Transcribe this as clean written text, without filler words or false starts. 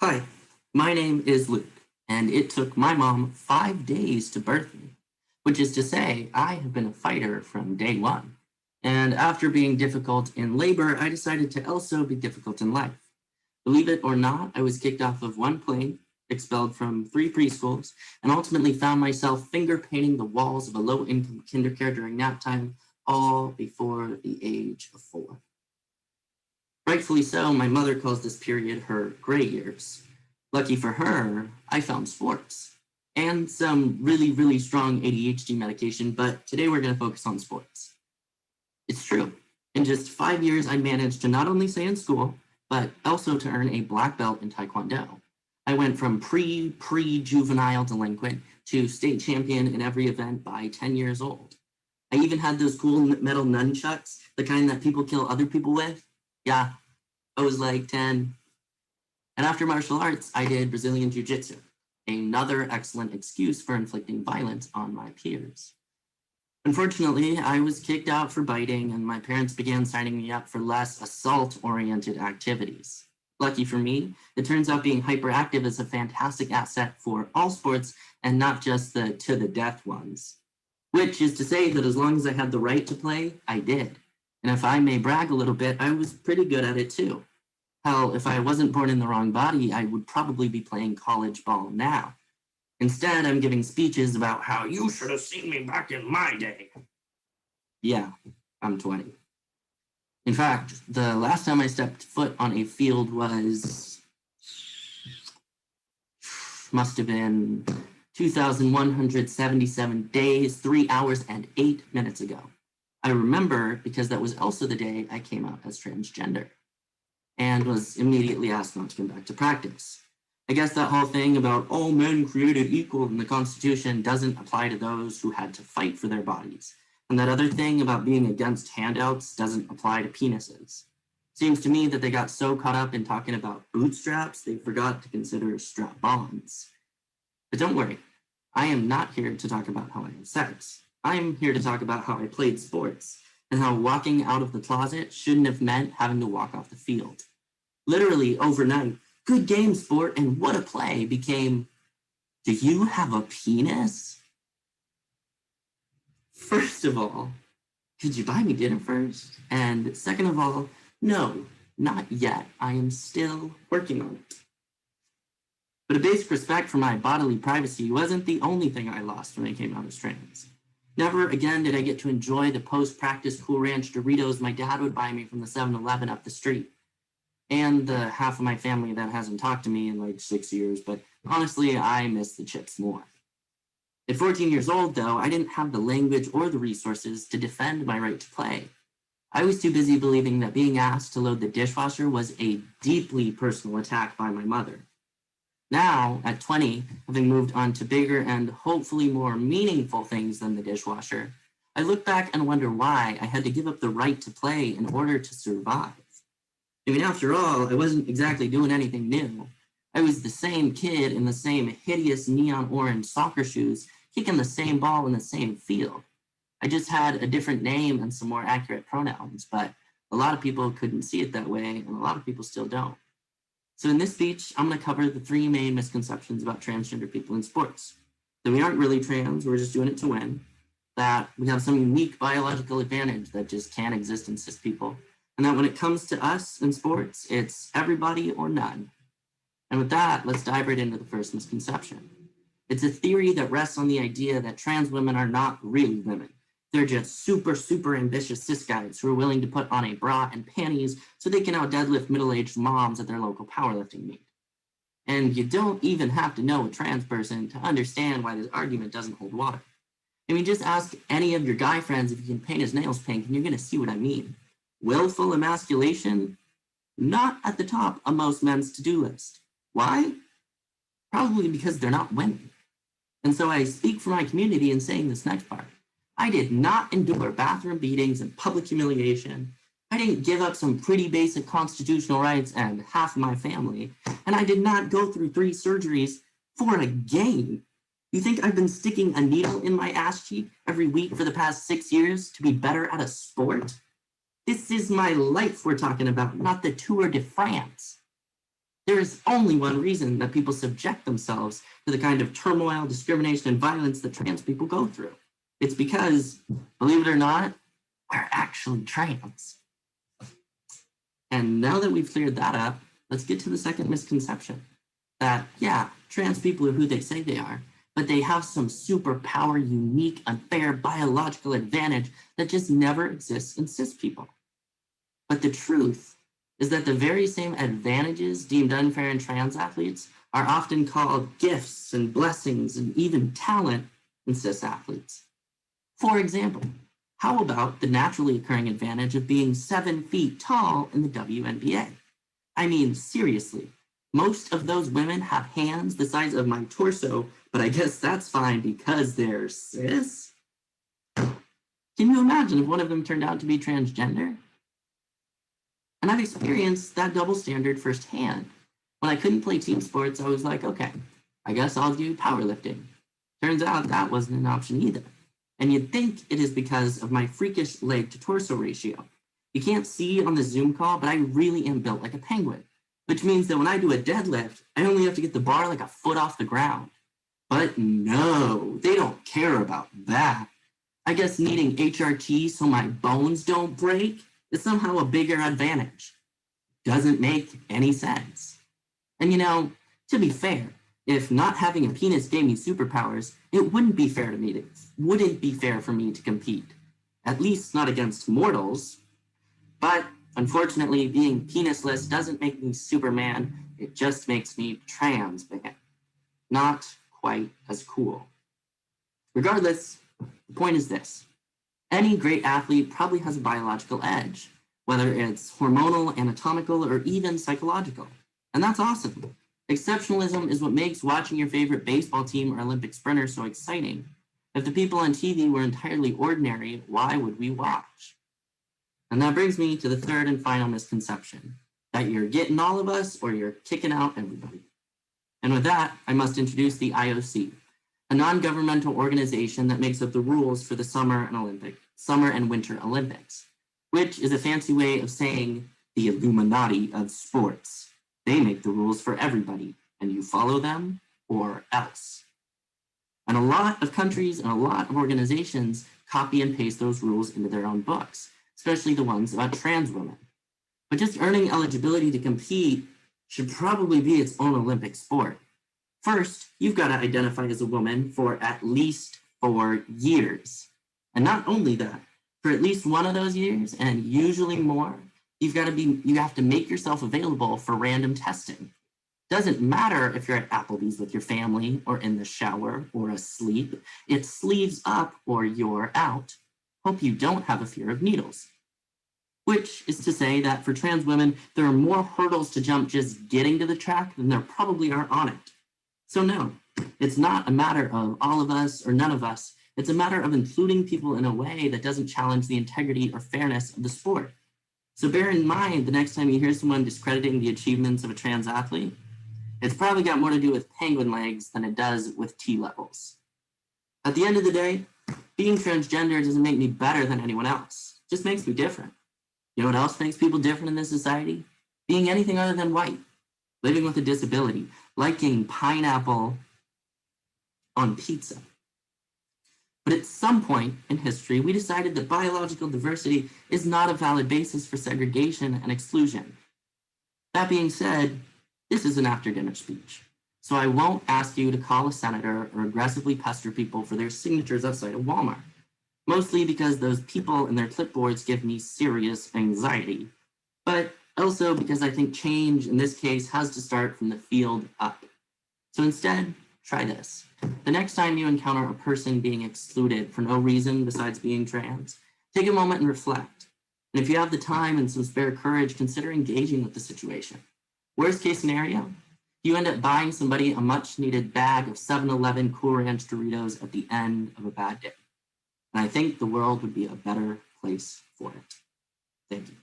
Hi, my name is Luke, and it took my mom 5 days to birth me, which is to say, I have been a fighter from day one. And after being difficult in labor, I decided to also be difficult in life. Believe it or not, I was kicked off of one plane, expelled from 3 preschools, and ultimately found myself finger painting the walls of a low income kindergarten during nap time, all before the age of 4. Rightfully so, my mother calls this period her gray years. Lucky for her, I found sports and some really, really strong ADHD medication, but today we're going to focus on sports. It's true. In just 5 years, I managed to not only stay in school, but also to earn a black belt in Taekwondo. I went from pre-juvenile delinquent to state champion in every event by 10 years old. I even had those cool metal nunchucks, the kind that people kill other people with. Yeah, I was like 10. And after martial arts, I did Brazilian Jiu-Jitsu, another excellent excuse for inflicting violence on my peers. Unfortunately, I was kicked out for biting, and my parents began signing me up for less assault-oriented activities. Lucky for me, it turns out being hyperactive is a fantastic asset for all sports and not just the to-the-death ones. Which is to say that as long as I had the right to play, I did. And if I may brag a little bit, I was pretty good at it too. Hell, if I wasn't born in the wrong body, I would probably be playing college ball now. Instead, I'm giving speeches about how you should have seen me back in my day. Yeah, I'm 20. In fact, the last time I stepped foot on a field must have been 2,177 days, 3 hours, and 8 minutes ago. I remember because that was also the day I came out as transgender and was immediately asked not to come back to practice. I guess that whole thing about all men created equal in the Constitution doesn't apply to those who had to fight for their bodies. And that other thing about being against handouts doesn't apply to penises. Seems to me that they got so caught up in talking about bootstraps, they forgot to consider strap-ons. But don't worry, I am not here to talk about how I had sex. I am here to talk about how I played sports and how walking out of the closet shouldn't have meant having to walk off the field. Literally overnight, good game, sport, and what a play became, do you have a penis? First of all, could you buy me dinner first? And second of all, no, not yet. I am still working on it. But a basic respect for my bodily privacy wasn't the only thing I lost when I came out as trans. Never again did I get to enjoy the post-practice Cool Ranch Doritos my dad would buy me from the 7-Eleven up the street. And the half of my family that hasn't talked to me in like 6 years, but honestly, I miss the chips more. At 14 years old, though, I didn't have the language or the resources to defend my right to play. I was too busy believing that being asked to load the dishwasher was a deeply personal attack by my mother. Now, at 20, having moved on to bigger and hopefully more meaningful things than the dishwasher, I look back and wonder why I had to give up the right to play in order to survive. I mean, after all, I wasn't exactly doing anything new. I was the same kid in the same hideous neon orange soccer shoes, kicking the same ball in the same field. I just had a different name and some more accurate pronouns, but a lot of people couldn't see it that way, and a lot of people still don't. So in this speech, I'm going to cover the 3 main misconceptions about transgender people in sports. That we aren't really trans, we're just doing it to win. That we have some unique biological advantage that just can't exist in cis people. And that when it comes to us in sports, it's everybody or none. And with that, let's dive right into the first misconception. It's a theory that rests on the idea that trans women are not really women. They're just super, super ambitious cis guys who are willing to put on a bra and panties so they can out deadlift middle-aged moms at their local powerlifting meet. And you don't even have to know a trans person to understand why this argument doesn't hold water. I mean, just ask any of your guy friends if you can paint his nails pink and you're going to see what I mean. Willful emasculation? Not at the top of most men's to-do list. Why? Probably because they're not women. And so I speak for my community in saying this next part. I did not endure bathroom beatings and public humiliation. I didn't give up some pretty basic constitutional rights and half of my family. And I did not go through 3 surgeries for a game. You think I've been sticking a needle in my ass cheek every week for the past 6 years to be better at a sport? This is my life we're talking about, not the Tour de France. There is only one reason that people subject themselves to the kind of turmoil, discrimination, and violence that trans people go through. It's because, believe it or not, we're actually trans. And now that we've cleared that up, let's get to the second misconception. That, yeah, trans people are who they say they are, but they have some superpower, unique, unfair biological advantage that just never exists in cis people. But the truth is that the very same advantages deemed unfair in trans athletes are often called gifts and blessings and even talent in cis athletes. For example, how about the naturally occurring advantage of being 7 feet tall in the WNBA? I mean, seriously, most of those women have hands the size of my torso, but I guess that's fine because they're cis? Can you imagine if one of them turned out to be transgender? And I've experienced that double standard firsthand. When I couldn't play team sports, I was like, okay, I guess I'll do powerlifting. Turns out that wasn't an option either. And you'd think it is because of my freakish leg to torso ratio. You can't see on the Zoom call, but I really am built like a penguin, which means that when I do a deadlift, I only have to get the bar like a foot off the ground. But no, they don't care about that. I guess needing HRT so my bones don't break is somehow a bigger advantage. Doesn't make any sense. And to be fair, if not having a penis gave me superpowers, it wouldn't be fair to me. It wouldn't be fair for me to compete. At least not against mortals. But unfortunately, being penisless doesn't make me Superman. It just makes me trans man. Not quite as cool. Regardless, the point is this. Any great athlete probably has a biological edge, whether it's hormonal, anatomical, or even psychological. And that's awesome. Exceptionalism is what makes watching your favorite baseball team or Olympic sprinter so exciting. If the people on TV were entirely ordinary, why would we watch? And that brings me to the third and final misconception, that you're getting all of us or you're kicking out everybody. And with that, I must introduce the IOC, a non-governmental organization that makes up the rules for the Summer and Winter Olympics, which is a fancy way of saying the Illuminati of sports. They make the rules for everybody, and you follow them or else. And a lot of countries and a lot of organizations copy and paste those rules into their own books, especially the ones about trans women. But just earning eligibility to compete should probably be its own Olympic sport. First, you've got to identify as a woman for at least 4 years. And not only that, for at least one of those years, and usually more, you have to make yourself available for random testing. Doesn't matter if you're at Applebee's with your family or in the shower or asleep. It's sleeves up or you're out. Hope you don't have a fear of needles. Which is to say that for trans women, there are more hurdles to jump just getting to the track than there probably are on it. So no, it's not a matter of all of us or none of us. It's a matter of including people in a way that doesn't challenge the integrity or fairness of the sport. So bear in mind the next time you hear someone discrediting the achievements of a trans athlete, it's probably got more to do with penguin legs than it does with T-levels. At the end of the day, being transgender doesn't make me better than anyone else. It just makes me different. You know what else makes people different in this society? Being anything other than white, living with a disability, liking pineapple on pizza. But at some point in history, we decided that biological diversity is not a valid basis for segregation and exclusion. That being said, this is an after-dinner speech, so I won't ask you to call a senator or aggressively pester people for their signatures outside of Walmart, mostly because those people and their clipboards give me serious anxiety, but also because I think change in this case has to start from the field up. So instead, try this. The next time you encounter a person being excluded for no reason besides being trans, take a moment and reflect. And if you have the time and some spare courage, consider engaging with the situation. Worst case scenario, you end up buying somebody a much needed bag of 7-Eleven Cool Ranch Doritos at the end of a bad day. And I think the world would be a better place for it. Thank you.